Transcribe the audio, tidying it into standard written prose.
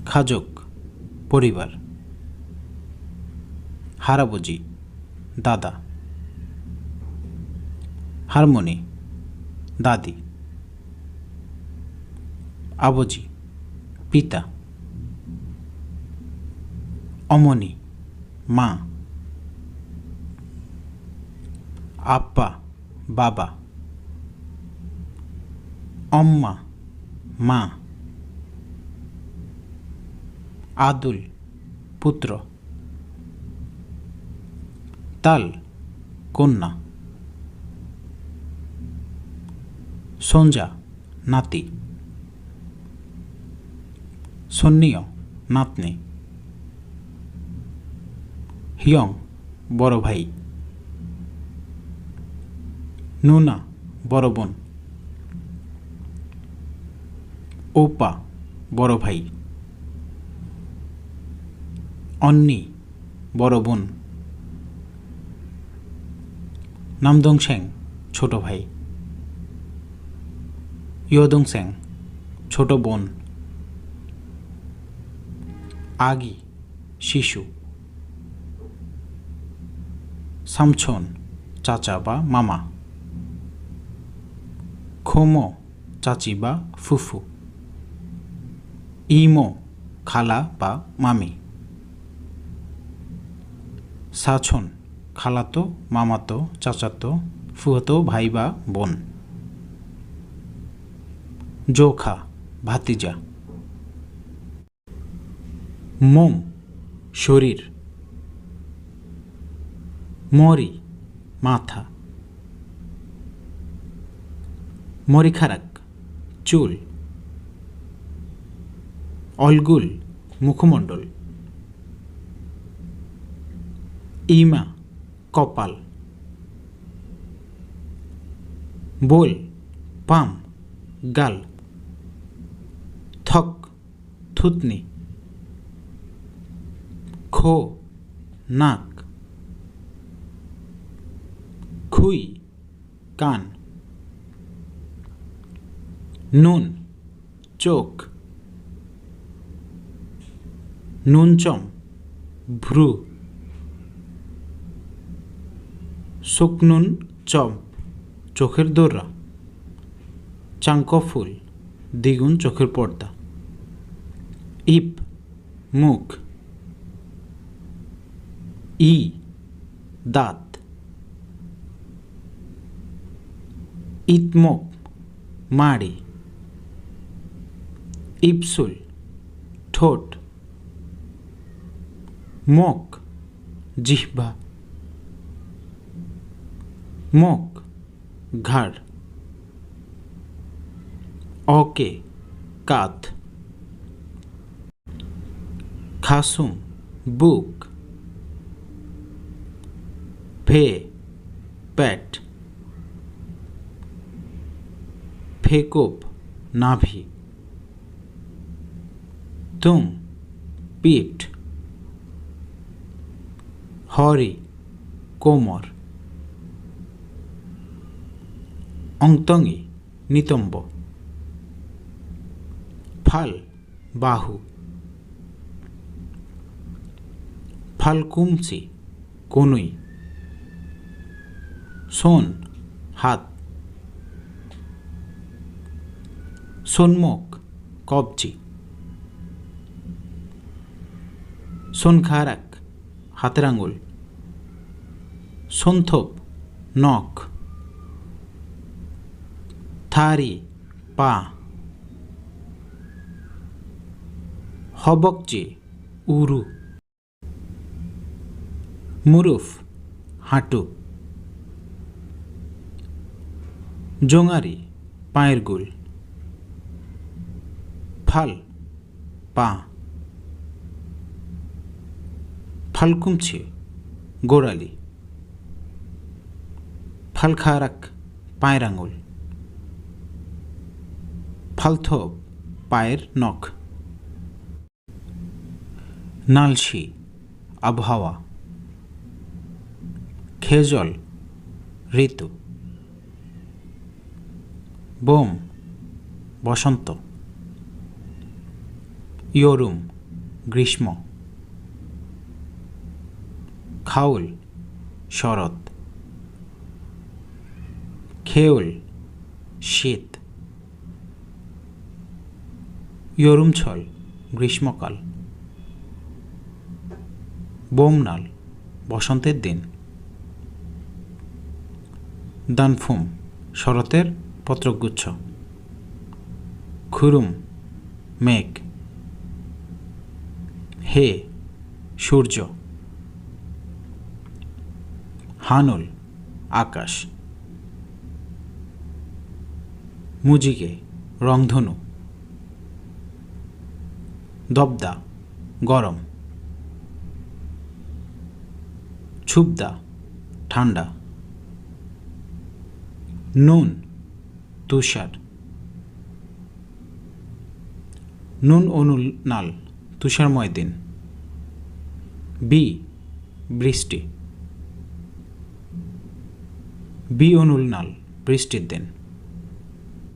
খাজক পরিবার, হারাবুজি দাদা, হারমোনি দাদি, আবজি পিতা, অমনি মা, আব্বা বাবা, অম্মা মা, আদুল পুত্র, তাল কন্যা, সঞ্জা নাতি, সন্নিয় নাতনি, হিয়ং বড় ভাই, নুনা বড় বোন, ওপা বড় ভাই, অন্নি বড় বোন, নামদংসেং ছোট ভাই, ইয়দংসেং ছোট বোন, আগি শিশু, সামছন চাচা বা মামা, খোমো চাচি বা ফুফু, ইমো খালা বা মামি, সাছন খালাতো মামাতো চাচাতো ফুফাতো ভাই বা বোন, জোখা ভাতিজা, মোম শরীর, মরি মাথা, মরিখারাক চুল, অলগুল মুখমণ্ডল, ইমা কপাল, বোল পাম গাল, থক থুতনি, খো নাক, খুই কান, নুন চোখ, নুনচম ভ্রু, শুকনুন চম চোখের দোররা, চাঙ্কফুল দ্বিগুণ চোখের পর্দা, ইপ মুখ, ই দাঁত, ইতমোক মাড়ি, ইপসুল ঠোঁট, মোক জিহ্বা, মোক ঘাড়, অকে কাঁধ, খাসুম বুক, ফে পেট, ফেকোপ নাভি, তুম পিঠ, হরি কোমর, অংতঙ্গি নিতম্ব, ফাল বাহু, ফালকুমসি কনুই, সোন হাত, সোনমুখ কবজি, সোনখারাক হাতের আঙুল, সোনথোপ নখ, থারি পা, হবকচি উরু, মুরুফ হাঁটু, জোঙারি পায়ের গুল, ফাল পা, ফালকুমছে গোড়ালি, ফালখারাক পায়ের আঙুল, ফালথোপ পায়ের নখ, নালসি আবহাওয়া, খেজল ঋতু, বোম বসন্ত, ইয়রুম গ্রীষ্ম। খাউল শরৎ। খেউল শীত। ইয়রুমছল গ্রীষ্মকাল। বোমনাল বসন্তের দিন। দানফুম শরতের পত্রগুচ্ছ। খুরুম মেঘ। হে সূর্য। হানুল আকাশ। মুজিগে রংধনু। দবদা গরম। ছুবদা ঠান্ডা। নুন তুষার। নুন অনুল নাল তুষারময় দিন। বি বৃষ্টি। বি অনুল নাল বৃষ্টির দিন।